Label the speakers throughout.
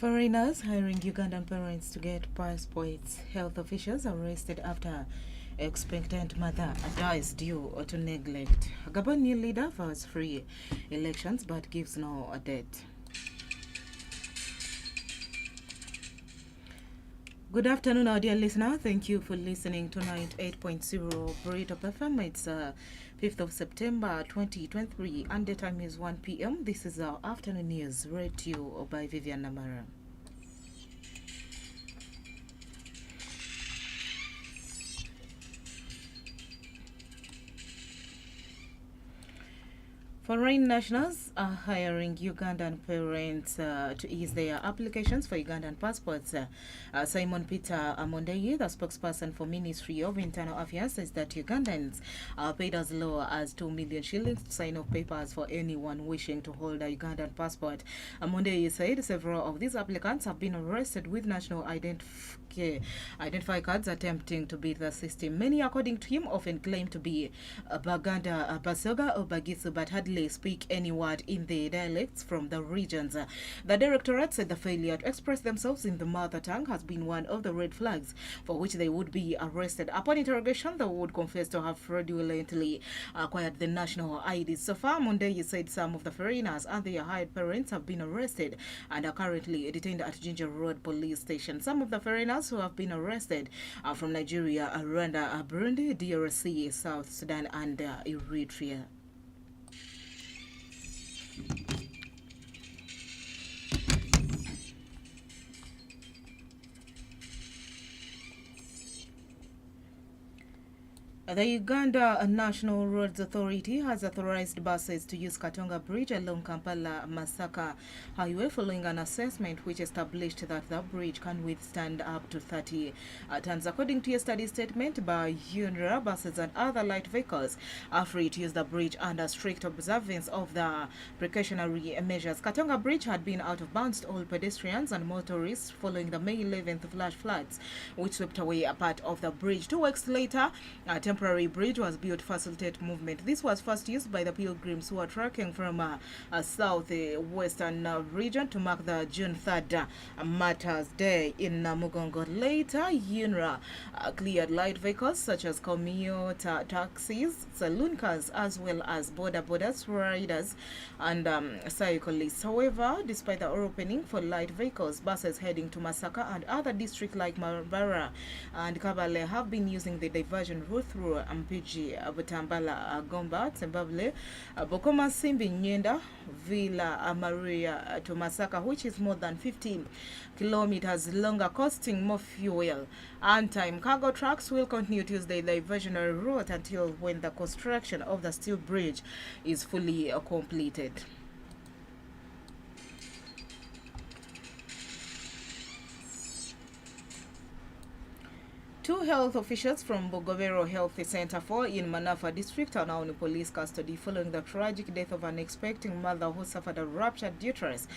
Speaker 1: Foreigners hiring Ugandan parents to get passports. Health officials arrested after expectant mother dies due to neglect. Gabon new leader vows free elections but gives no date. Good afternoon, our dear listener. Thank you for listening to 98.0 Burrito FM. It's 5th of September 2023 and the time is 1 p.m. This is our afternoon news read to you by Vivian Namara. Foreign nationals are hiring Ugandan parents to ease their applications for Ugandan passports. Simon Peter Amondeyi, the spokesperson for Ministry of Internal Affairs, says that Ugandans are paid as low as 2 million shillings to sign off papers for anyone wishing to hold a Ugandan passport. Amondeyi said several of these applicants have been arrested with national identify cards attempting to beat the system. Many, according to him, often claim to be Baganda, Basoga or Bagisu, but hardly speak any word in the dialects from the regions. The directorate said the failure to express themselves in the mother tongue has been one of the red flags for which they would be arrested. Upon interrogation, they would confess to have fraudulently acquired the national IDs. So far, Monday said some of the foreigners and their hired parents have been arrested and are currently detained at Ginger Road Police Station. Some of the foreigners who have been arrested are from Nigeria, Rwanda, Burundi, DRC, South Sudan, and Eritrea. The Uganda National Roads Authority has authorized buses to use Katonga Bridge along Kampala-Masaka Highway following an assessment which established that the bridge can withstand up to 30 tons. According to a study statement by UNRA, buses and other light vehicles are free to use the bridge under strict observance of the precautionary measures. Katonga Bridge had been out of bounds to all pedestrians and motorists following the May 11th flash floods, which swept away a part of the bridge. 2 weeks later, temporary bridge was built to facilitate movement. This was first used by the pilgrims who are trekking from a southwestern region to mark the June 3rd Martyrs' Day in Mugongo. Later, UNRA cleared light vehicles such as commuter taxis, saloon cars, as well as boarders, riders, and cyclists. However, despite the opening for light vehicles, buses heading to Masaka and other districts like Marabara and Kabale have been using the diversion route through Mpiji, Butambala, Gomba, Zimbabwe, Bokoma, Simbi, Nyenda, Villa, Maria to Masaka, which is more than 15 kilometers longer, costing more fuel and time. Cargo trucks will continue to use the diversionary route until when the construction of the steel bridge is fully completed. 2 health officials from Bogobero Health Center 4 in Manafa district are now in police custody following the tragic death of an expecting mother who suffered a ruptured uterus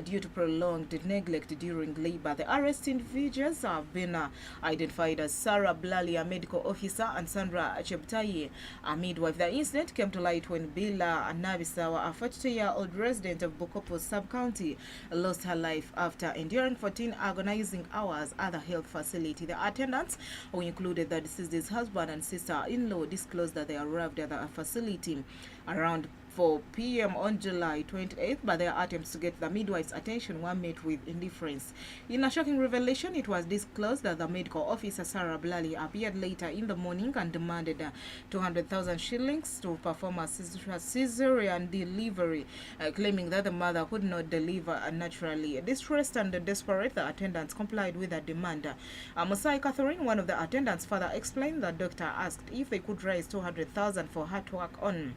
Speaker 1: due to prolonged neglect during labor. The arrested individuals have been identified as Sarah Blali, a medical officer, and Sandra Cheptai, a midwife. The incident came to light when Bila Nabisawa, a 42-year-old resident of Bokopo sub-county, lost her life after enduring 14 agonizing hours at the health facility. The attendants, who included the deceased's husband and sister-in-law, disclosed that they arrived at the facility around 4 p.m. on July 28th, but their attempts to get the midwife's attention were met with indifference. In a shocking revelation, it was disclosed that the medical officer, Sarah Blali, appeared later in the morning and demanded 200,000 shillings to perform a cesarean delivery, claiming that the mother could not deliver naturally. Distressed and desperate, the attendants complied with the demand. Masai Catherine, one of the attendants, further explained that the doctor asked if they could raise 200,000 for her to work on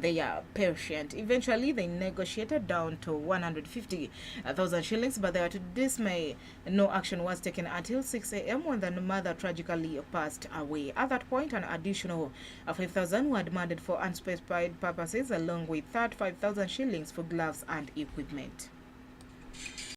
Speaker 1: their patient. Eventually, they negotiated down to 150,000 shillings, but there to dismay, no action was taken until 6 a.m. when the mother tragically passed away. At that point, an additional 5,000 were demanded for unspecified purposes, along with 35,000 shillings for gloves and equipment.